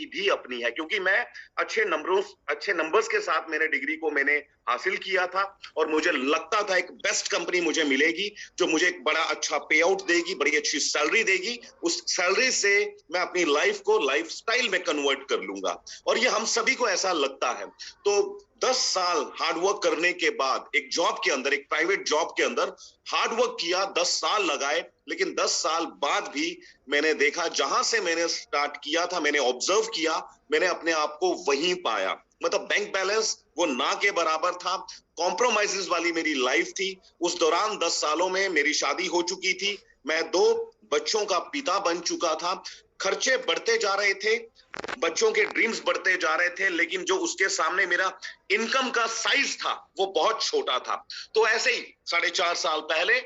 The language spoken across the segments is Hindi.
की भी अपनी है, क्योंकि मैं अच्छे नंबर्स के साथ मैंने डिग्री को मैंने हासिल किया था और मुझे लगता था एक बेस्ट कंपनी मुझे मिलेगी जो मुझे एक बड़ा अच्छा पे आउट देगी, बड़ी अच्छी सैलरी देगी। उस सैलरी से मैं अपनी लाइफ को लाइफस्टाइल में कन्वर्ट कर लूंगा, और ये हम सभी को ऐसा लगता है। तो 10 साल हार्डवर्क करने के बाद एक जॉब के अंदर, एक प्राइवेट जॉब के अंदर हार्डवर्क किया, 10 साल लगाए, लेकिन 10 साल बाद भी मैंने देखा, जहां से मैंने स्टार्ट किया था, मैंने ऑब्जर्व किया, मैंने अपने आप को वहीं पाया। मतलब बैंक बैलेंस वो ना के बराबर था, कॉम्प्रोमाइजेस वाली मेरी लाइफ थी। उस दौरान 10 सालों में मेरी शादी हो चुकी थी, मैं 2 बच्चों का पिता बन चुका था, खर्चे बढ़ते जा रहे थे, बच्चों के ड्रीम्स बढ़ते जा रहे थे, लेकिन जो उसके सामने मेरा इनकम का साइज था वो बहुत छोटा था। तो ऐसे ही 4.5 साल पहले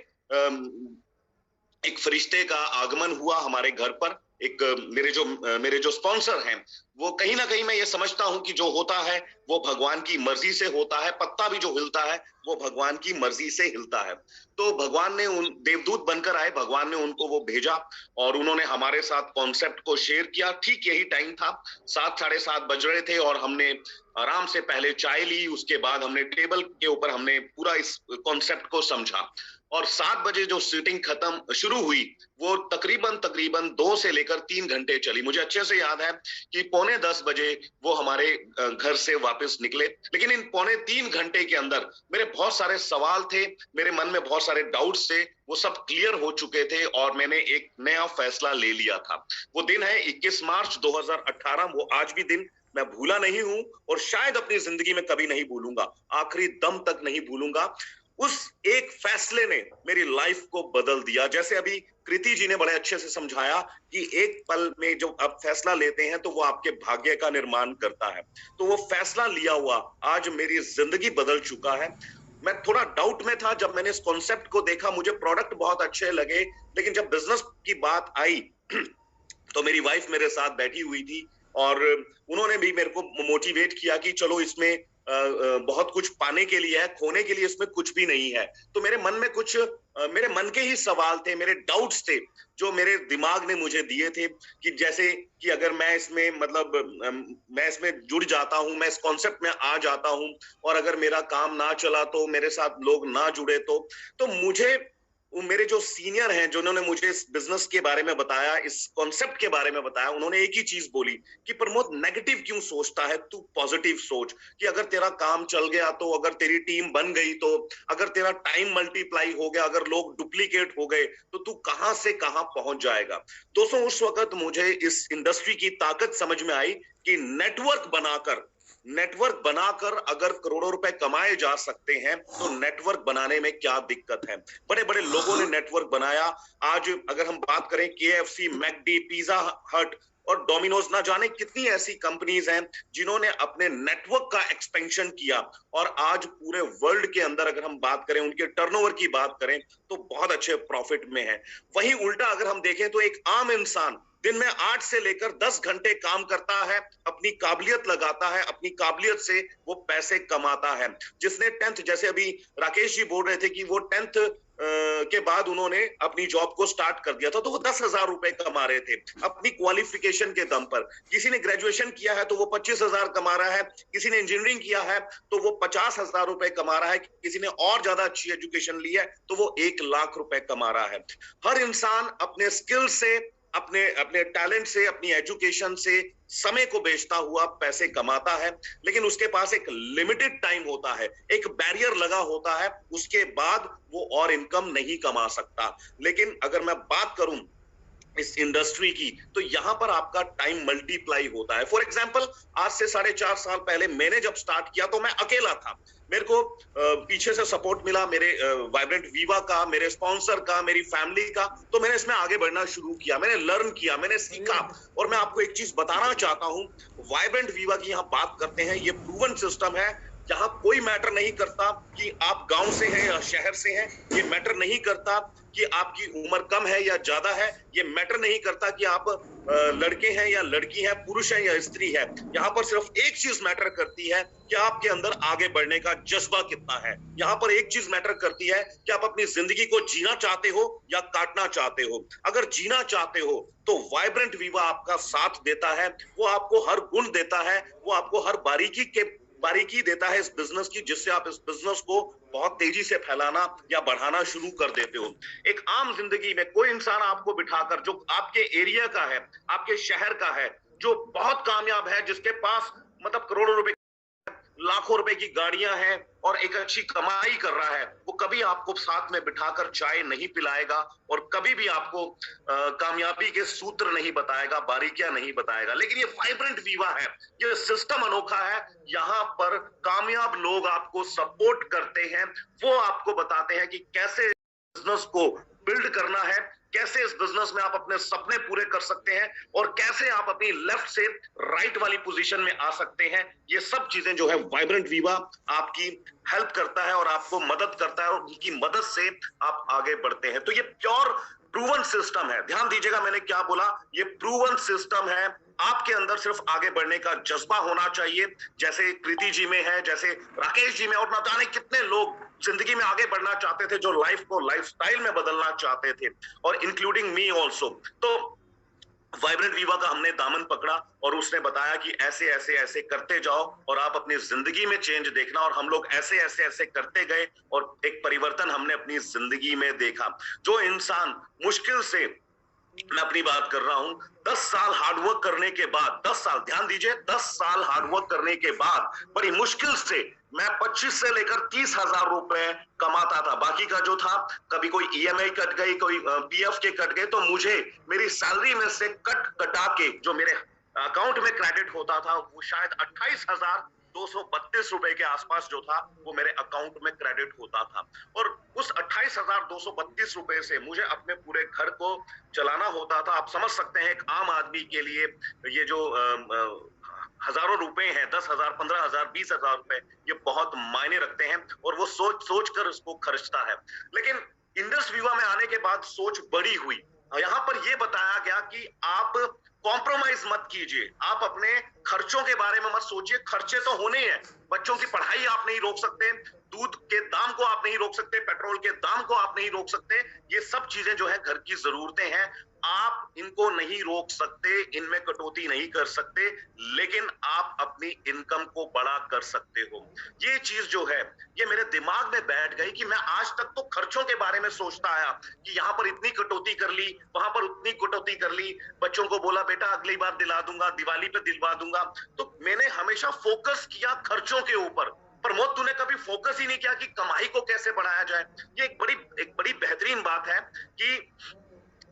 एक फरिश्ते का आगमन हुआ हमारे घर पर। एक मेरे जो स्पॉन्सर हैं, वो कहीं ना कहीं मैं ये समझता हूं कि जो होता है वो भगवान की मर्जी से होता है, पत्ता भी जो हिलता है वो भगवान की मर्जी से हिलता है। तो भगवान ने उन देवदूत बनकर आए, भगवान ने उनको वो भेजा और उन्होंने हमारे साथ कॉन्सेप्ट को शेयर किया। ठीक यही टाइम था, 7 साढ़े 7 बज रहे थे और हमने आराम से पहले चाय ली, उसके बाद हमने टेबल के ऊपर हमने पूरा इस कॉन्सेप्ट को समझा और 7 बजे जो सीटिंग खत्म शुरू हुई वो तकरीबन 2 से लेकर 3 घंटे चली। मुझे अच्छे से याद है कि 9:45 बजे वो हमारे घर से वापस निकले, लेकिन इन 2.25 घंटे के अंदर मेरे बहुत सारे सवाल थे, मेरे मन में बहुत सारे डाउट्स थे, वो सब क्लियर हो चुके थे और मैंने एक नया फैसला ले लिया था। वो दिन है 21 मार्च 2018। वो आज भी दिन मैं भूला नहीं हूं और शायद अपनी जिंदगी में कभी नहीं भूलूंगा, आखिरी दम तक नहीं भूलूंगा। उस एक फैसले ने मेरी लाइफ को बदल दिया। जैसे अभी कृति जी ने बड़े अच्छे से समझाया कि एक पल में जो आप फैसला लेते हैं तो वो आपके भाग्य का निर्माण करता है। तो वो फैसला लिया हुआ आज मेरी जिंदगी बदल चुका है। मैं थोड़ा डाउट में था जब मैंने इस कॉन्सेप्ट को देखा, मुझे प्रोडक्ट बहुत अच्छे लगे, लेकिन जब बिजनेस की बात आई तो मेरी वाइफ मेरे साथ बैठी हुई थी और उन्होंने भी मेरे को मोटिवेट किया कि चलो, इसमें बहुत कुछ पाने के लिए है, खोने के लिए इसमें कुछ भी नहीं है। तो मेरे मन में कुछ मेरे मन के ही सवाल थे, मेरे डाउट्स थे जो मेरे दिमाग ने मुझे दिए थे कि जैसे कि अगर मैं इसमें मैं इसमें जुड़ जाता हूं, मैं इस कॉन्सेप्ट में आ जाता हूं और अगर मेरा काम ना चला तो, मेरे साथ लोग ना जुड़े तो मुझे वो मेरे जो सीनियर हैं जिन्होंने मुझे इस बिजनेस के बारे में बताया, इस कॉन्सेप्ट के बारे में बताया, उन्होंने एक ही चीज बोली कि प्रमोद, नेगेटिव क्यों सोचता है तू, पॉजिटिव सोच कि अगर तेरा काम चल गया तो, अगर तेरी टीम बन गई तो, अगर तेरा टाइम मल्टीप्लाई हो गया, अगर लोग डुप्लीकेट हो गए तो तू कहां से कहां पहुंच जाएगा। दोस्तों, उस वक्त मुझे इस इंडस्ट्री की ताकत समझ में आई कि नेटवर्क बनाकर अगर करोड़ों रुपए कमाए जा सकते हैं तो नेटवर्क बनाने में क्या दिक्कत है। बड़े बड़े लोगों ने नेटवर्क बनाया। आज अगर हम बात करें KFC, मैकडी, पिज्जा हट और डोमिनोज, ना जाने कितनी ऐसी कंपनीज हैं जिन्होंने अपने नेटवर्क का एक्सपेंशन किया और आज पूरे वर्ल्ड के अंदर अगर हम बात करें, उनके टर्नओवर की बात करें तो बहुत अच्छे प्रॉफिट में है। वहीं उल्टा अगर हम देखें तो एक आम इंसान दिन में 8 से लेकर 10 घंटे काम करता है, अपनी काबिलियत लगाता है, अपनी काबिलियत से वो पैसे कमाता है। जिसने 10th, जैसे अभी राकेश जी बोल रहे थे कि वो 10th के बाद उन्होंने अपनी जॉब को स्टार्ट कर दिया था तो वो 10,000 रुपए कमा रहे थे अपनी क्वालिफिकेशन के दम पर। किसी ने ग्रेजुएशन किया है तो वो 25,000 कमा रहा है, किसी ने इंजीनियरिंग किया है तो वो 50,000 रुपए कमा रहा है, किसी ने और ज्यादा अच्छी एजुकेशन ली है तो वो 1,00,000 रुपए कमा रहा है। हर इंसान अपने स्किल से, अपने अपने टैलेंट से, अपनी एजुकेशन से, समय को बेचता हुआ पैसे कमाता है, लेकिन उसके पास एक लिमिटेड टाइम होता है, एक बैरियर लगा होता है, उसके बाद वो और इनकम नहीं कमा सकता। लेकिन अगर मैं बात करूं इस इंडस्ट्री की तो यहां पर आपका टाइम मल्टीप्लाई होता है। फॉर एग्जांपल, आज से 4.5 साल पहले मैंने जब स्टार्ट किया तो मैं अकेला था। मेरे को पीछे से सपोर्ट मिला मेरे वाइब्रेंट वीवा का, मेरे स्पॉन्सर का, मेरी फैमिली का। तो मैंने इसमें आगे बढ़ना शुरू किया, मैंने लर्न किया, मैंने सीखा। और मैं आपको एक चीज बताना चाहता हूं, वाइब्रेंट वीवा की यहां बात करते हैं, ये प्रूवन सिस्टम है। यहाँ कोई मैटर नहीं करता कि आप गांव से हैं या शहर से हैं, ये मैटर नहीं करता कि आपकी उम्र कम है या ज्यादा है, ये मैटर नहीं करता कि आप लड़के हैं या लड़की हैं, पुरुष हैं या स्त्री है। यहाँ पर सिर्फ एक चीज मैटर करती है कि आपके अंदर आगे बढ़ने का जज्बा कितना है। यहाँ पर एक चीज मैटर करती है कि आप अपनी जिंदगी को जीना चाहते हो या काटना चाहते हो। अगर जीना चाहते हो तो वाइब्रेंट वीवा आपका साथ देता है, वो आपको हर गुण देता है, वो आपको हर बारीकी देता है इस बिजनेस की, जिससे आप इस बिजनेस को बहुत तेजी से फैलाना या बढ़ाना शुरू कर देते हो। एक आम जिंदगी में कोई इंसान आपको बिठाकर, जो आपके एरिया का है, आपके शहर का है, जो बहुत कामयाब है, जिसके पास मतलब करोड़ों रुपए, लाखों रुपए की गाड़ियां हैं और एक अच्छी कमाई कर रहा है, वो कभी आपको साथ में बिठाकर चाय नहीं पिलाएगा और कभी भी आपको कामयाबी के सूत्र नहीं बताएगा, बारीकियां नहीं बताएगा। लेकिन ये वाइब्रेंट वीवा है, ये सिस्टम अनोखा है। यहाँ पर कामयाब लोग आपको सपोर्ट करते हैं, वो आपको बताते हैं कि कैसे बिजनेस को बिल्ड करना है, कैसे इस बिजनेस में आप अपने सपने पूरे कर सकते हैं और कैसे आप अपनी लेफ्ट से राइट वाली पोजीशन में आ सकते हैं। ये सब चीजें जो है वाइब्रेंट वीवा आपकी हेल्प करता है और आपको मदद करता है और उनकी मदद से आप आगे बढ़ते हैं। तो ये प्योर प्रूवन सिस्टम है। ध्यान दीजिएगा मैंने क्या बोला, ये प्रूवन सिस्टम है। आपके अंदर सिर्फ आगे बढ़ने का जज्बा होना चाहिए, जैसे कृति जी में है, जैसे राकेश जी में, और न जाने कितने लोग जिंदगी में आगे बढ़ना चाहते थे, जो लाइफ को लाइफस्टाइल में बदलना चाहते थे, और इंक्लूडिंग मी ऑल्सो। तो वाइब्रेंट वीवा का हमने दामन पकड़ा और उसने बताया कि ऐसे ऐसे ऐसे करते जाओ और आप अपनी जिंदगी में चेंज देखना, और हम लोग ऐसे ऐसे ऐसे करते गए और एक परिवर्तन हमने अपनी जिंदगी में देखा। जो इंसान मुश्किल से, मैं अपनी बात कर रहा हूं, 10 साल हार्डवर्क करने के बाद, 10 साल, ध्यान दीजिए, 10 साल हार्डवर्क करने के बाद बड़ी मुश्किल से मैं 25 से लेकर 30,000 रुपए कमाता था। बाकी का जो था, कभी कोई ईएमआई कट गई, कोई पीएफ के कट गए, तो मुझे मेरी सैलरी में से कटा के जो मेरे अकाउंट में क्रेडिट होता था, वो शायद 28,232 रुपए के आसपास जो था, वो मेरे अकाउंट में क्रेडिट होता था। और उस 28,232 रुपए से मुझे अपने पूरे घर को चलाना होता था। आप समझ सकते हैं एक आम आदमी के लिए ये जो हजारों रुपए हैं, 10,000, 15,000, 20,000 रुपए, ये बहुत मायने रखते हैं और वो सोच कर उसको खर्चता है। लेकिन इंडस वीवा में आने के बाद सोच बड़ी हुई। यहाँ पर ये बताया गया कि आप कॉम्प्रोमाइज मत कीजिए, आप अपने खर्चों के बारे में मत सोचिए। खर्चे तो होने हैं, बच्चों की पढ़ाई आप नहीं रोक सकते, दूध के दाम को आप नहीं रोक सकते, पेट्रोल के दाम को आप नहीं रोक सकते। ये सब चीजें जो है घर की जरूरतें हैं, आप इनको नहीं रोक सकते, इनमें कटौती नहीं कर सकते, लेकिन आप अपनी इनकम को बड़ा कर सकते हो। ये चीज जो है, ये मेरे दिमाग में बैठ गई कि मैं आज तक तो खर्चों के बारे में सोचता आया कि यहाँ पर इतनी कटौती कर ली, वहां पर उतनी कटौती कर ली, बच्चों को बोला बेटा अगली बार दिला दूंगा, दिवाली पे दिलवा दूंगा। तो मैंने हमेशा फोकस किया खर्चों के ऊपर। प्रमोद, तूने कभी फोकस ही नहीं किया कि कमाई को कैसे बढ़ाया जाए। ये एक बड़ी बेहतरीन बात है कि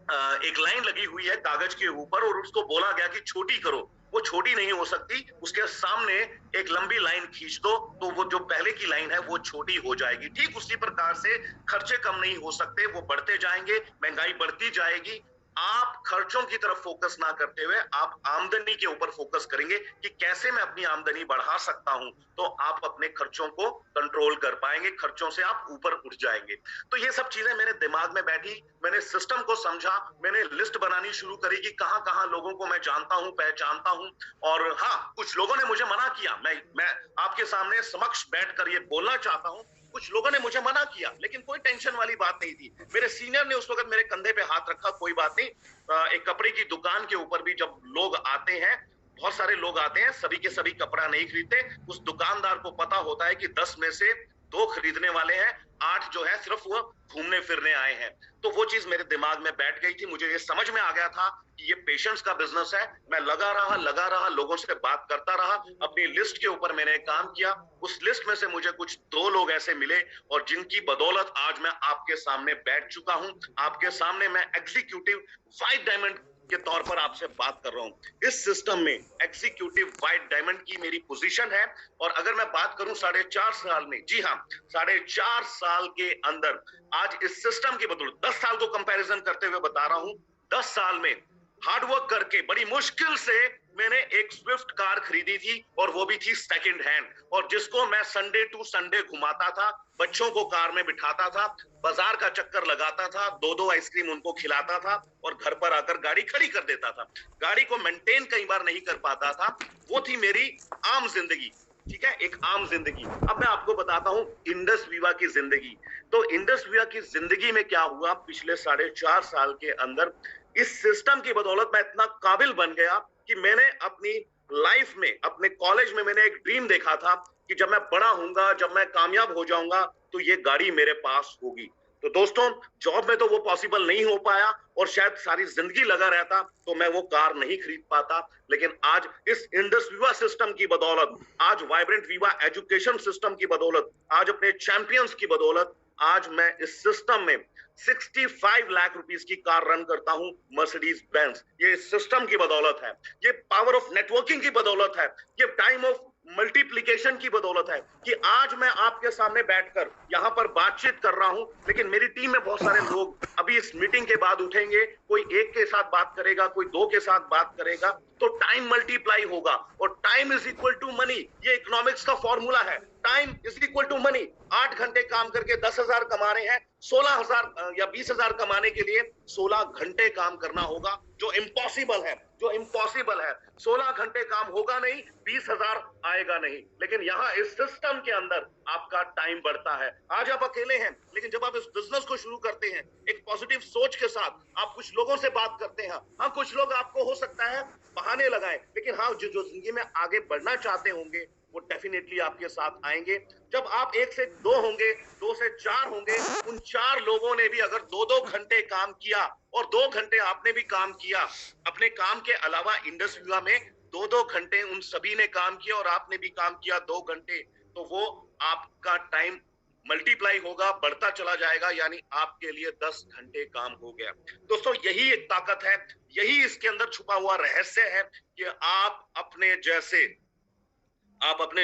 एक लाइन लगी हुई है कागज के ऊपर और उसको बोला गया कि छोटी करो। वो छोटी नहीं हो सकती, उसके सामने एक लंबी लाइन खींच दो तो वो जो पहले की लाइन है वो छोटी हो जाएगी। ठीक उसी प्रकार से खर्चे कम नहीं हो सकते, वो बढ़ते जाएंगे, महंगाई बढ़ती जाएगी। आप खर्चों की तरफ फोकस ना करते हुए आप आमदनी के ऊपर फोकस करेंगे कि कैसे मैं अपनी आमदनी बढ़ा सकता हूं, तो आप अपने खर्चों को कंट्रोल कर पाएंगे, खर्चों से आप ऊपर उठ जाएंगे। तो ये सब चीजें मेरे दिमाग में बैठी, मैंने सिस्टम को समझा, मैंने लिस्ट बनानी शुरू करी कि कहां कहां लोगों को मैं जानता हूं, पहचानता हूं। और हाँ, कुछ लोगों ने मुझे मना किया, मैं आपके सामने समक्ष बैठकर ये बोलना चाहता हूं, कुछ लोगों ने मुझे मना किया, लेकिन कोई टेंशन वाली बात नहीं थी। मेरे सीनियर ने उस वक्त मेरे कंधे पे हाथ रखा, कोई बात नहीं। एक कपड़े की दुकान के ऊपर भी जब लोग आते हैं, बहुत सारे लोग आते हैं, सभी के सभी कपड़ा नहीं खरीदते। उस दुकानदार को पता होता है कि 10 में से 2 खरीदने वाले हैं, 8 जो है सिर्फ वो घूमने फिरने आए हैं। तो वो चीज मेरे दिमाग में बैठ गई थी। मुझे ये समझ में आ गया था कि ये पेशेंस का बिजनेस है। मैं लगा रहा, लोगों से बात करता रहा, अपनी लिस्ट के ऊपर मैंने काम किया। उस लिस्ट में से मुझे कुछ 2 लोग ऐसे मिले और जिनकी बदौलत आज मैं आपके सामने बैठ चुका हूं। आपके सामने मैं एग्जीक्यूटिव व्हाइट डायमंड के तौर पर आपसे बात कर रहा हूं। इस सिस्टम में एग्जीक्यूटिव व्हाइट डायमंड की मेरी पोजीशन है। और अगर मैं बात करूं 4.5 साल में, जी हाँ, 4.5 साल के अंदर आज इस सिस्टम की बदौलत, 10 साल को कंपैरिजन करते हुए बता रहा हूं, 10 साल में हार्डवर्क करके बड़ी मुश्किल से मैंने एक स्विफ्ट कार खरीदी थी और वो भी थी सेकंड हैंड, और जिसको मैं संडे टू संडे घुमाता था, बच्चों को कार में बिठाता था, बाजार का चक्कर लगाता था, 2-2 आइसक्रीम उनको खिलाता था और घर पर आकर गाड़ी खड़ी कर देता था। गाड़ी को मेंटेन कई बार नहीं कर पाता था। वो थी मेरी आम जिंदगी। ठीक है, एक आम जिंदगी। अब मैं आपको बताता हूं इंडस वीवा की जिंदगी। तो इंडस वीवा की जिंदगी में क्या हुआ पिछले 4.5 साल के अंदर, इस सिस्टम की बदौलत मैं इतना काबिल बन गया कि मैंने अपनी लाइफ में, अपने कॉलेज में मैंने एक ड्रीम देखा था कि जब मैं बड़ा होऊंगा, जब मैं कामयाब हो जाऊंगा, तो ये गाड़ी मेरे पास होगी। तो दोस्तों, जॉब में तो वो पॉसिबल नहीं हो पाया और शायद सारी जिंदगी लगा रहता तो मैं वो कार नहीं खरीद पाता। लेकिन आज इस इंडस वीवा सिस्टम की बदौलत, आज वाइब्रेंट वीवा एजुकेशन सिस्टम की बदौलत, आज अपने चैंपियंस की बदौलत, आज मैं इस सिस्टम में 65 लाख रुपीस की कार रन करता हूं, मर्सिडीज बेंज। ये इस सिस्टम की बदौलत है, ये पावर ऑफ नेटवर्किंग की बदौलत है, ये टाइम ऑफ मल्टीप्लिकेशन की बदौलत है कि आज मैं आपके सामने बैठकर यहाँ पर बातचीत कर रहा हूं। लेकिन मेरी टीम में बहुत सारे लोग अभी इस मीटिंग के बाद उठेंगे, कोई एक के साथ बात करेगा, कोई दो के साथ बात करेगा, तो टाइम मल्टीप्लाई होगा। और time is equal to money, ये इकोनॉमिक्स का फॉर्मूला है। Time is equal to money. 8 घंटे काम करके 10,000 कमा रहे हैं, 16,000 या 20,000 कमाने के लिए 16 घंटे काम करना होगा, जो इम्पॉसिबल है, जो इम्पॉसिबल है। 16 घंटे काम होगा नहीं, 20,000 आएगा नहीं। लेकिन यहाँ इस सिस्टम के अंदर आपका टाइम बढ़ता है। आज आप अकेले हैं, लेकिन जब आप इस बिजनेस को शुरू करते हैं एक पॉजिटिव सोच के साथ, आप कुछ लोगों से बात करते हैं। हाँ, कुछ लोग आपको हो सकता है बहाने लगाएं, लेकिन हाँ, जो जिंदगी में आगे बढ़ना चाहते होंगे वो डेफिनेटली आपके साथ आएंगे। जब आप 1 से 2 होंगे, 2 से 4 होंगे, उन 4 लोगों ने भी अगर 2-2 घंटे काम किया और 2 घंटे आपने भी काम किया, अपने काम के अलावा इंडस वीवा में 2-2 घंटे उन सभी ने काम किया और आपने भी काम किया 2 घंटे, तो वो आपका टाइम मल्टीप्लाई होगा, बढ़ता चला जाएगा, यानी आपके लिए 10 घंटे काम हो गया। दोस्तों, यही एक ताकत है, यही इसके अंदर छुपा हुआ रहस्य है कि आप अपने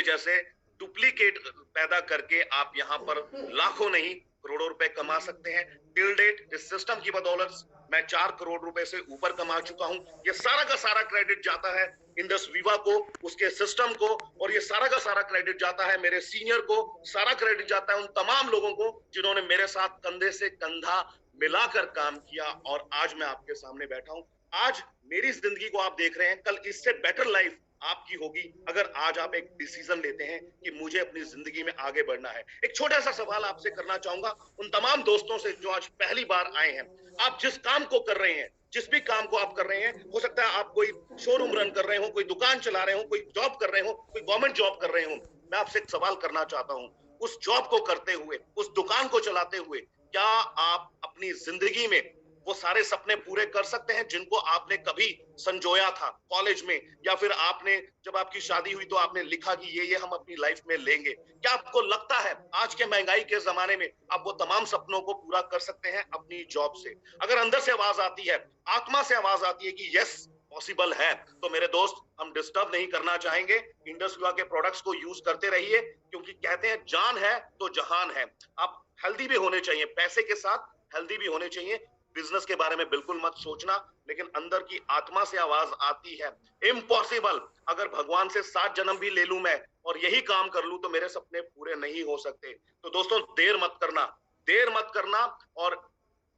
जैसे डुप्लीकेट पैदा करके आप यहाँ पर लाखों नहीं करोड़ों रुपए कमा सकते हैं। टिल डेट इस सिस्टम की बदौलत मैं 4 करोड़ रुपए से ऊपर कमा चुका हूं। ये सारा का सारा क्रेडिट जाता है इंडस वीवा को, उसके सिस्टम को, और ये सारा का सारा क्रेडिट जाता है मेरे सीनियर को, सारा क्रेडिट जाता है उन तमाम लोगों को जिन्होंने मेरे साथ कंधे से कंधा मिलाकर काम किया, और आज मैं आपके सामने बैठा हूं। आज मेरी जिंदगी को आप देख रहे हैं, कल इससे बेटर लाइफ आपकी होगी अगर आज आप एक डिसीजन लेते हैं कि मुझे अपनी जिंदगी में आगे बढ़ना है। एक छोटा सा सवाल आपसे करना चाहूंगा उन तमाम दोस्तों से जो आज पहली बार आए हैं। आप जिस काम को कर रहे हैं, जिस भी काम को आप कर रहे हैं, हो सकता है आप कोई शोरूम रन कर रहे हो, कोई दुकान चला रहे हो, कोई जॉब कर रहे हो, कोई गवर्नमेंट जॉब कर रहे हो। मैं आपसे एक सवाल करना चाहता हूं, उस जॉब को करते हुए, उस दुकान को चलाते हुए, क्या आप अपनी जिंदगी में वो सारे सपने पूरे कर सकते हैं जिनको आपने कभी संजोया था कॉलेज में, या फिर आपने जब आपकी शादी हुई तो आपने लिखा कि ये हम अपनी लाइफ में लेंगे? क्या आपको लगता है आज के महंगाई के जमाने में आप वो तमाम सपनों को पूरा कर सकते हैं अपनी जॉब से? अगर अंदर से आवाज आती है, आत्मा से आवाज आती है कि यस पॉसिबल है, तो मेरे दोस्त, हम डिस्टर्ब नहीं करना चाहेंगे। इंडस वीवा के प्रोडक्ट्स को यूज करते रहिए, क्योंकि कहते हैं जान है तो जहान है। आप हेल्दी भी होने चाहिए, पैसे के साथ हेल्दी भी होने चाहिए। बिजनेस के बारे में बिल्कुल मत सोचना, लेकिन अंदर की आत्मा से आवाज आती है इम्पॉसिबल, अगर भगवान से 7 जन्म भी ले लूं मैं और यही काम कर लूं तो मेरे सपने पूरे नहीं हो सकते। तो दोस्तों, देर मत करना, देर मत करना, और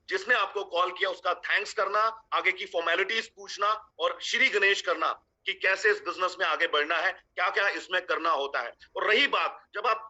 जिसने आपको कॉल किया उसका थैंक्स करना, आगे की फॉर्मेलिटीज पूछना और श्री गणेश करना कि कैसे इस बिजनेस में आगे बढ़ना है, क्या क्या इसमें करना होता है। और रही बात, जब आप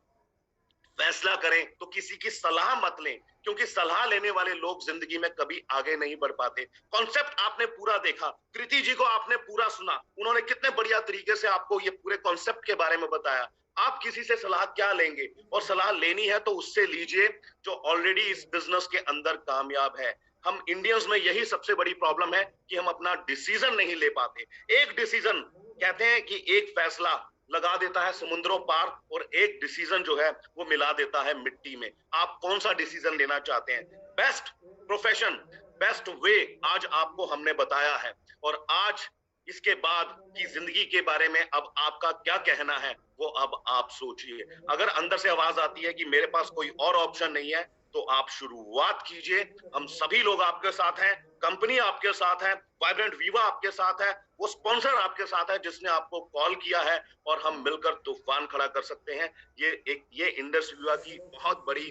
फैसला करें तो किसी की सलाह मत लें, क्योंकि सलाह लेने वाले लोग जिंदगी में कभी आगे नहीं बढ़ पाते। कॉन्सेप्ट आपने पूरा देखा, कृति जी को आपने पूरा सुना, उन्होंने कितने बढ़िया तरीके से आपको ये पूरे कॉन्सेप्ट के बारे में बताया। आप किसी से सलाह क्या लेंगे? और सलाह लेनी है तो उससे लीजिए जो ऑलरेडी इस बिजनेस के अंदर कामयाब है। हम इंडियंस में यही सबसे बड़ी प्रॉब्लम है कि हम अपना डिसीजन नहीं ले पाते। एक डिसीजन, कहते हैं कि एक फैसला लगा देता है समुद्रों पार, और एक डिसीजन जो है वो मिला देता है मिट्टी में। आप कौन सा डिसीजन लेना चाहते हैं? बेस्ट प्रोफेशन, बेस्ट वे आज आपको हमने बताया है, और आज इसके बाद की जिंदगी के बारे में अब आपका क्या कहना है वो अब आप सोचिए। अगर अंदर से आवाज आती है कि मेरे पास कोई और ऑप्शन नहीं है, तो आप शुरुआत कीजिए। हम सभी लोग आपके साथ हैं, कंपनी आपके साथ है, वाइब्रेंट वीवा आपके साथ है, वो स्पॉन्सर आपके साथ है जिसने आपको कॉल किया है, और हम मिलकर तूफान खड़ा कर सकते हैं। ये इंडस वीवा की बहुत बड़ी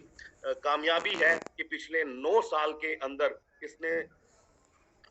कामयाबी है कि पिछले 9 साल के अंदर इसने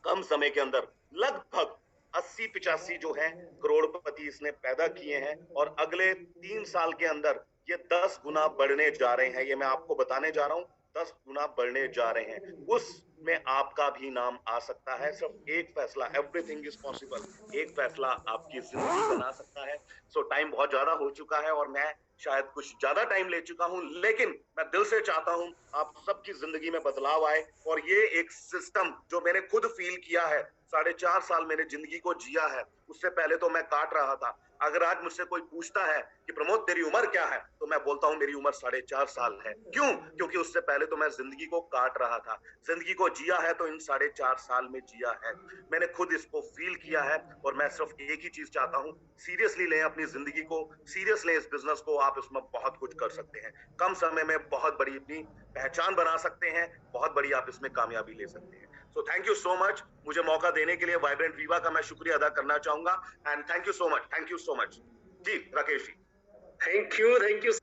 कम समय के अंदर लगभग 80-85 जो है करोड़पति इसने पैदा किए हैं, और अगले 3 साल के अंदर ये 10 गुना बढ़ने जा रहे हैं। ये मैं आपको बताने जा रहा हूँ, 10 गुना बढ़ने जा रहे हैं। उसमें आपका भी नाम आ सकता है। सिर्फ एक फैसला, एवरीथिंग इज पॉसिबल, एक फैसला आपकी जिंदगी बना सकता है। सो टाइम बहुत ज्यादा हो चुका है और मैं शायद कुछ ज्यादा टाइम ले चुका हूं, लेकिन मैं दिल से चाहता हूं आप सबकी जिंदगी में बदलाव आए। और ये एक सिस्टम जो मैंने खुद फील किया है, 4.5 साल मैंने जिंदगी को जिया है। उससे पहले तो मैं काट रहा था। अगर आज मुझसे कोई पूछता है कि प्रमोद तेरी उम्र क्या है, तो मैं बोलता हूं मेरी उम्र 4.5 साल है। क्यों? क्योंकि उससे पहले तो मैं जिंदगी को काट रहा था। जिंदगी को जिया है तो इन 4.5 साल में जिया है। मैंने खुद इसको फील किया है, और मैं सिर्फ एक ही चीज चाहता हूं, सीरियसली लें अपनी जिंदगी को, सीरियस लें इस बिजनेस को। आप इसमें बहुत कुछ कर सकते हैं, कम समय में बहुत बड़ी अपनी पहचान बना सकते हैं, बहुत बड़ी आप इसमें कामयाबी ले सकते हैं। So thank you so much. मुझे मौका देने के लिए वाइब्रेंट वीवा का मैं शुक्रिया अदा करना चाहूंगा। And thank you so much, thank you so much ji Rakesh ji. Thank you